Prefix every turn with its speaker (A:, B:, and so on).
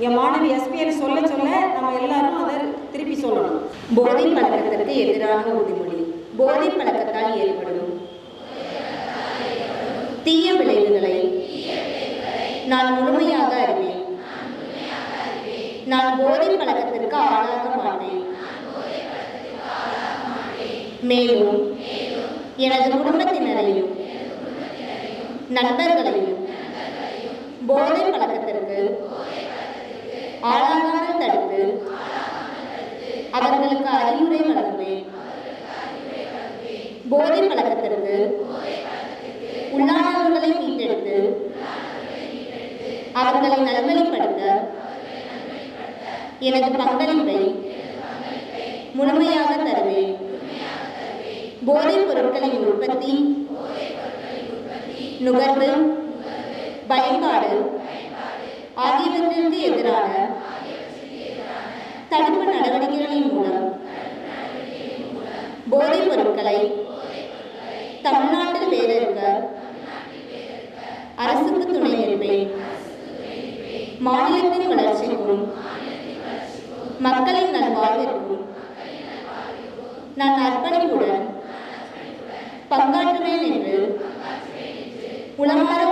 A: என் மாணவி எஸ்பிஎன் சொல்ல சொல்ல நம்ம எல்லாரும் அதை திருப்பி சொல்லணும்.
B: போதை பழக்கத்திற்கு எதிரான உறுதிமொழி. போதை பழக்கத்தால் ஏற்படும் தீய விளைவுகளை நான் முழுமையாக அறிவேன். நான் போதை பழக்கத்திற்கு ஆளாக மாட்டேன். மேலும் எனது குடும்பத்தினரையும் நண்பர்களையும் போதை பழக்கத்திற்கு ஆளாகாமல் தடுத்து அவர்களுக்கு அறிவுரை வழங்குவேன். போதை பழக்கத்திற்கு உள்ளானவர்களை மீட்டெடுத்து அவர்களை நல்வழிப்படுத்த எனது பங்களிப்பை முழுமையாக தருவேன். போதைப் பொருட்களின் உற்பத்தி, நுகர்வு, பயன்பாடு ஆகியவற்றிற்கு எதிரான தடுப்பு நடவடிக்கைகளின் மூலம் போதைப் பொருட்களை தமிழ்நாட்டில் வேறறுக்க அரசுக்கு துணை நிற்பேன். மாநிலத்தின் வளர்ச்சிக்கும் மக்களின் நல்வாழ்விற்கும் நான் அர்ப்பணிப்புடன் பங்காற்றுவேன் என்று உளமாற